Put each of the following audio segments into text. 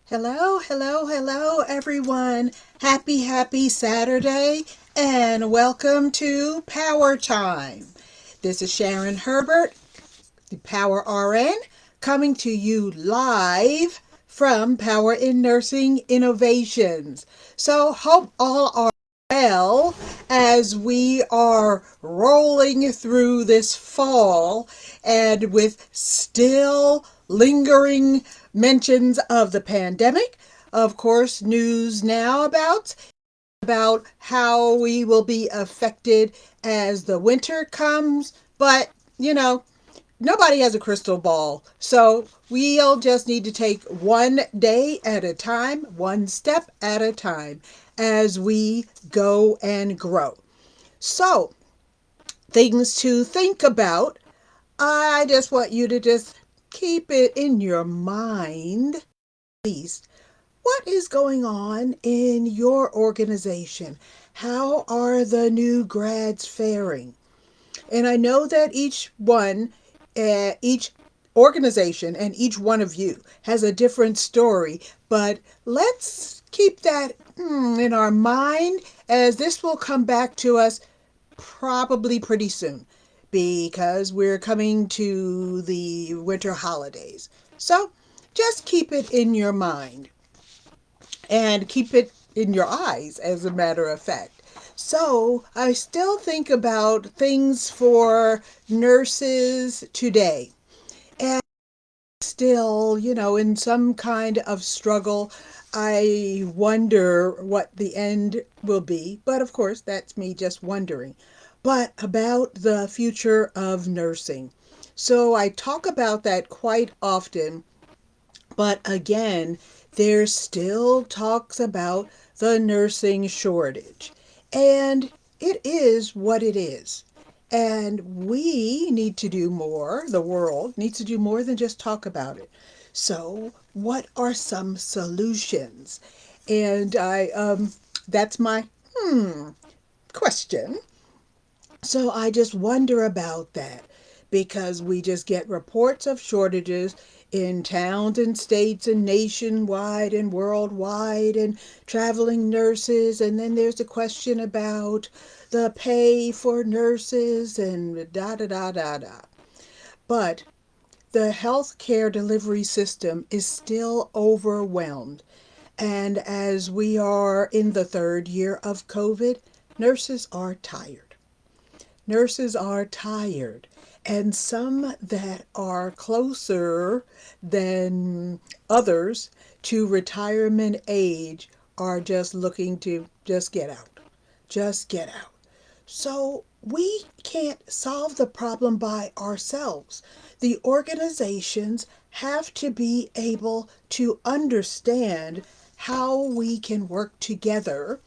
Hello, hello, hello, everyone. Happy Saturday, and welcome to Power Time. This is Sharon Herbert, the Power RN, coming to you live from Power in Nursing Innovations. So, hope all are well as we are rolling through this fall and with still lingering mentions of the pandemic. Of course, news now about how we will be affected as the winter comes, but you know, nobody has a crystal ball. So we'll just need to take one day at a time, one step at a time as we go and grow. So, things to think about. I just want you to just keep it in your mind, at least. What is going on in your organization? How are the new grads faring? And I know that each organization, and each one of you has a different story, but let's keep that in our mind as this will come back to us probably pretty soon because we're coming to the winter holidays. So just keep it in your mind and keep it in your eyes, as a matter of fact. So I still think about things for nurses today. And still, in some kind of struggle. I wonder what the end will be. But of course, that's me just wondering. But about the future of nursing. So I talk about that quite often, but again, there still talks about the nursing shortage. And it is what it is. And we need to do more, the world needs to do more than just talk about it. So, what are some solutions? And that's my question. So I just wonder about that because we just get reports of shortages in towns and states and nationwide and worldwide and traveling nurses. And then there's a question about the pay for nurses and da da da da da. But the healthcare delivery system is still overwhelmed. And as we are in the third year of COVID, nurses are tired. Nurses are tired, and some that are closer than others to retirement age are just looking to just get out. Just get out. So we can't solve the problem by ourselves. The organizations have to be able to understand how we can work together.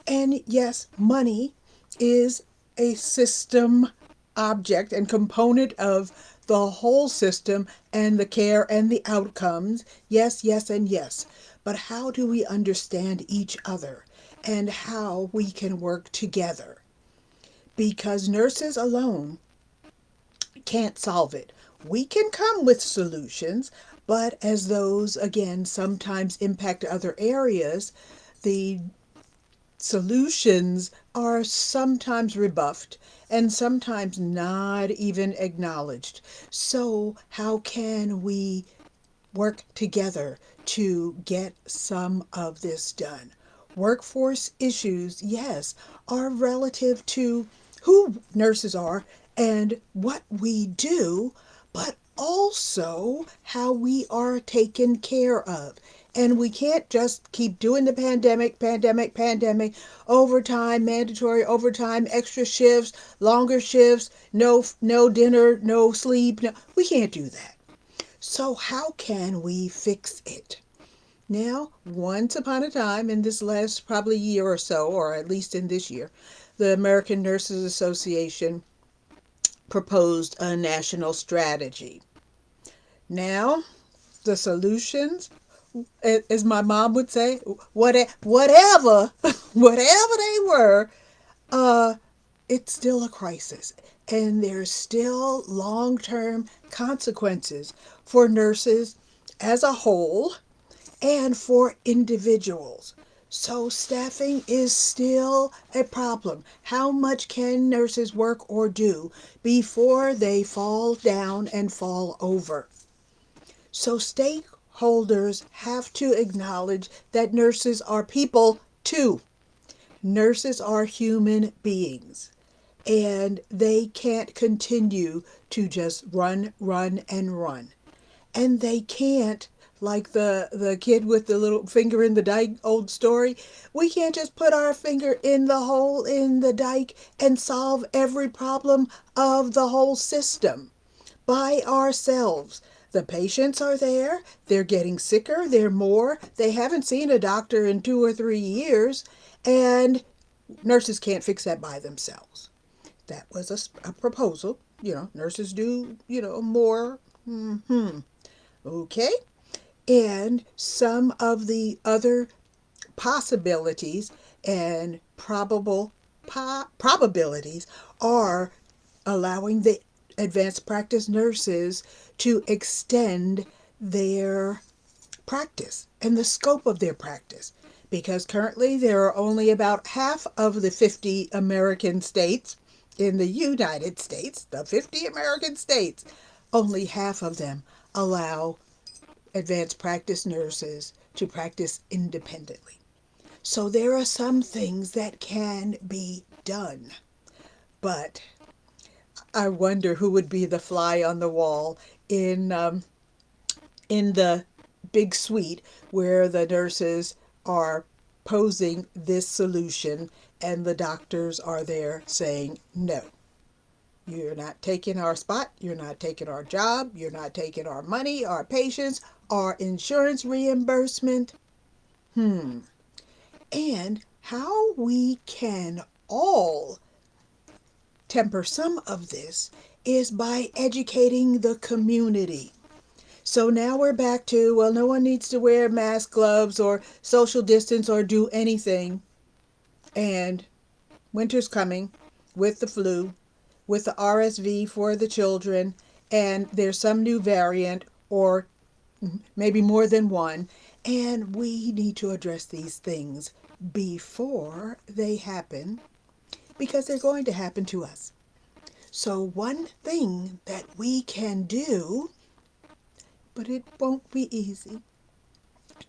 And yes, money is a system object and component of the whole system and the care and the outcomes. Yes, yes, and yes. But how do we understand each other and how we can work together? Because nurses alone can't solve it. We can come with solutions, but as those, again, sometimes impact other areas, the solutions are sometimes rebuffed and sometimes not even acknowledged. So, how can we work together to get some of this done? Workforce issues, yes, are relative to who nurses are and what we do, but also how we are taken care of. And we can't just keep doing the pandemic, overtime, mandatory overtime, extra shifts, longer shifts, no dinner, no sleep. No, we can't do that. So how can we fix it? Now, once upon a time, in this last probably year or so, or at least in this year, the American Nurses Association proposed a national strategy. Now, the solutions, as my mom would say, whatever, whatever they were, uh, it's still a crisis. And there's still long term consequences for nurses as a whole and for individuals. So staffing is still a problem. How much can nurses work or do before they fall down and fall over? So stakeholders have to acknowledge that nurses are people too. Nurses are human beings, and they can't continue to just run, run, and run. And they can't, like the kid with the little finger in the dike old story, we can't just put our finger in the hole in the dike and solve every problem of the whole system by ourselves. The patients are there, they're getting sicker, they haven't seen a doctor in 2 or 3 years, and nurses can't fix that by themselves. That was a proposal. Nurses do, more. Okay. And some of the other possibilities and probabilities are allowing the advanced practice nurses to extend their practice and the scope of their practice. Because currently there are only about half of the 50 American states in the United States, the 50 American states, only half of them allow advanced practice nurses to practice independently. So there are some things that can be done, but I wonder who would be the fly on the wall in um, in the big suite where the nurses are posing this solution and the doctors are there saying, no, you're not taking our spot, you're not taking our job, you're not taking our money, our patients, our insurance reimbursement. And how we can all temper some of this is by educating the community. So now we're back to, well, no one needs to wear mask, gloves, or social distance or do anything. And winter's coming with the flu, with the RSV for the children, and there's some new variant or maybe more than one. And we need to address these things before they happen because they're going to happen to us. So, one thing that we can do, but it won't be easy,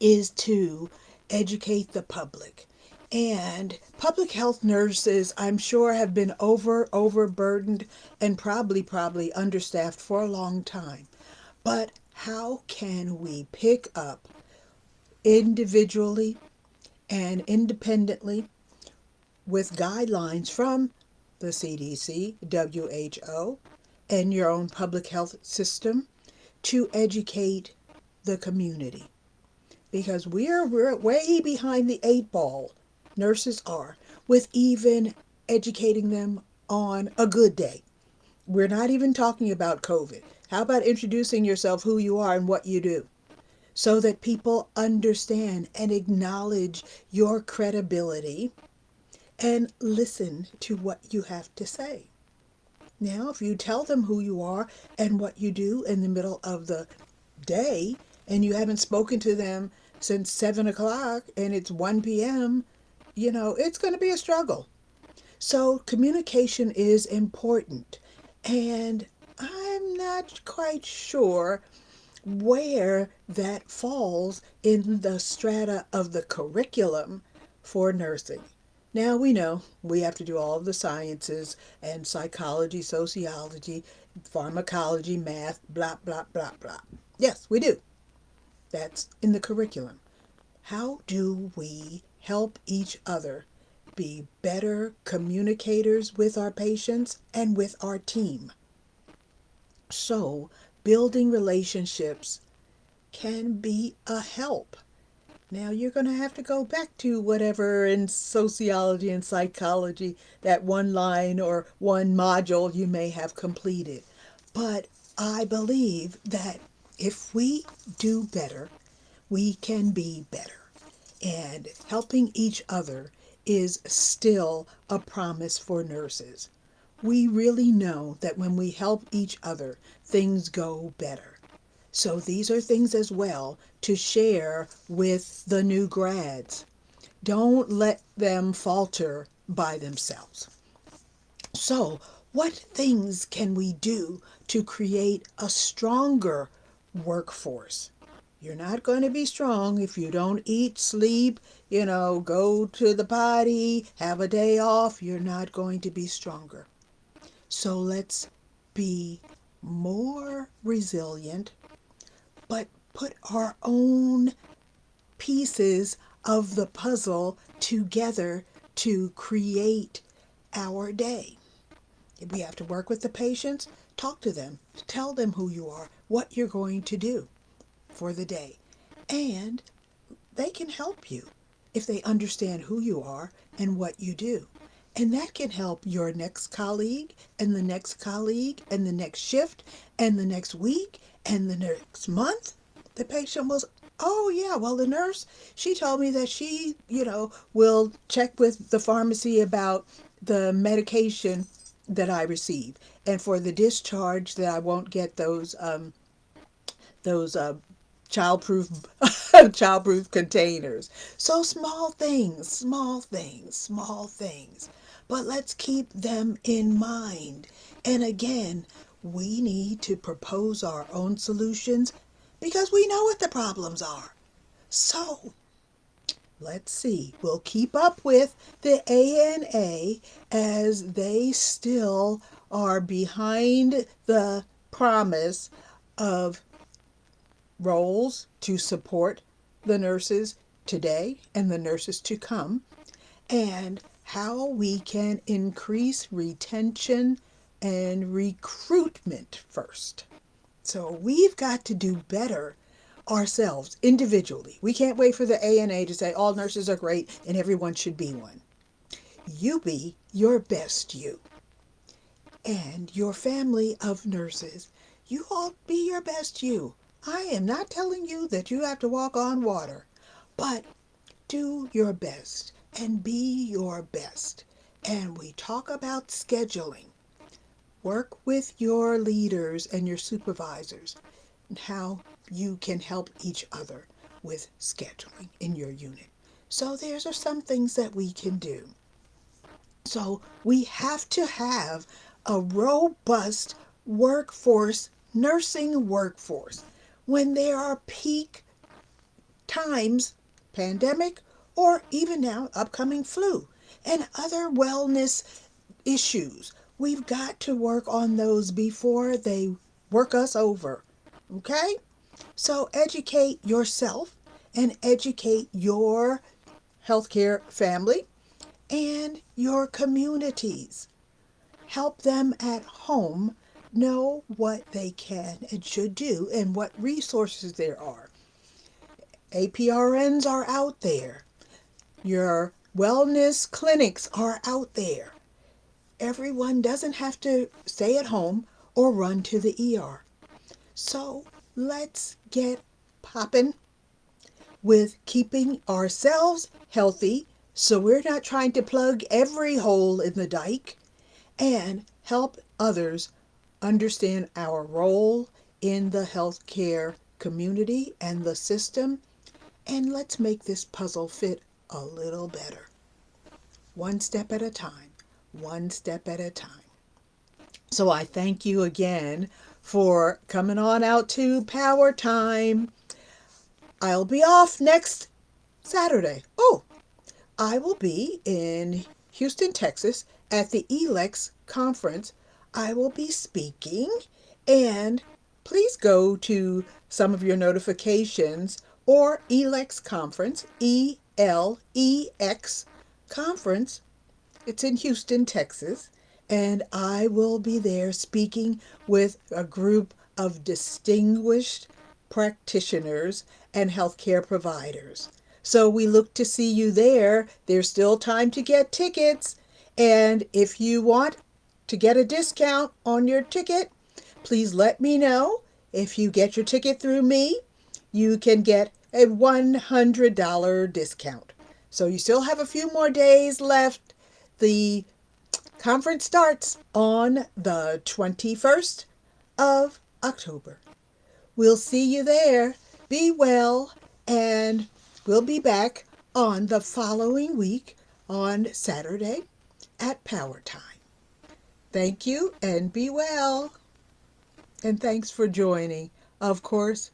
is to educate the public. And public health nurses, I'm sure, have been overburdened and probably understaffed for a long time. But how can we pick up individually and independently with guidelines from the CDC, WHO, and your own public health system to educate the community? Because we're way behind the eight ball, nurses are, with even educating them on a good day. We're not even talking about COVID. How about introducing yourself, who you are, and what you do, so that people understand and acknowledge your credibility and listen to what you have to say? Now, if you tell them who you are and what you do in the middle of the day, and you haven't spoken to them since 7 o'clock and it's 1 p.m., it's going to be a struggle. So, communication is important. And I'm not quite sure where that falls in the strata of the curriculum for nursing. Now we know we have to do all of the sciences and psychology, sociology, pharmacology, math, blah, blah, blah, blah. Yes, we do. That's in the curriculum. How do we help each other be better communicators with our patients and with our team? So, building relationships can be a help. Now, you're going to have to go back to whatever in sociology and psychology, that one line or one module you may have completed. But I believe that if we do better, we can be better. And helping each other is still a promise for nurses. We really know that when we help each other, things go better. So these are things as well to share with the new grads. Don't let them falter by themselves. So, what things can we do to create a stronger workforce? You're not going to be strong if you don't eat, sleep, go to the potty, have a day off. You're not going to be stronger. So let's be more resilient, but put our own pieces of the puzzle together to create our day. We have to work with the patients, talk to them, tell them who you are, what you're going to do for the day. And they can help you if they understand who you are and what you do. And that can help your next colleague and the next colleague and the next shift and the next week and the next month. The patient was, oh, yeah, well, the nurse, she told me that she, will check with the pharmacy about the medication that I receive. And for the discharge, that I won't get those childproof childproof containers. So small things, small things, small things. But let's keep them in mind. And again, we need to propose our own solutions because we know what the problems are. So, let's see. We'll keep up with the ANA as they still are behind the promise of roles to support the nurses today and the nurses to come, and how we can increase retention and recruitment first. So we've got to do better ourselves individually. We can't wait for the ANA to say all nurses are great and everyone should be one. You be your best you. And your family of nurses, you all be your best you. I am not telling you that you have to walk on water, but do your best and be your best. And we talk about scheduling. Work with your leaders and your supervisors and how you can help each other with scheduling in your unit. So there's are some things that we can do. So we have to have a robust workforce, nursing workforce, when there are peak times, pandemic, or even now upcoming flu and other wellness issues. We've got to work on those before they work us over. Okay? So educate yourself and educate your healthcare family and your communities. Help them at home know what they can and should do and what resources there are. APRNs are out there. Your wellness clinics are out there. Everyone doesn't have to stay at home or run to the ER. So let's get popping with keeping ourselves healthy so we're not trying to plug every hole in the dike, and help others understand our role in the healthcare community and the system. And let's make this puzzle fit a little better. One step at a time, one step at a time. So I thank you again for coming on out to Power Time. I'll be off next Saturday. Oh, I will be in Houston, Texas at the ELEX conference. I will be speaking, and please go to some of your notifications or ELEX conference, ELEX conference. It's in Houston, Texas, and I will be there speaking with a group of distinguished practitioners and healthcare providers. So we look to see you there. There's still time to get tickets. And if you want to get a discount on your ticket, please let me know. If you get your ticket through me, you can get a $100 discount. So you still have a few more days left. The conference starts on the 21st of October. We'll see you there. Be well, and we'll be back on the following week on Saturday at PowerTime. Thank you and be well. And thanks for joining. Of course,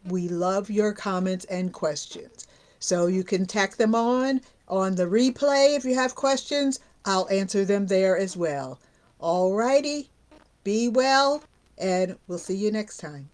we love your comments and questions. So you can tack them on the replay if you have questions. I'll answer them there as well. All righty. Be well, and we'll see you next time.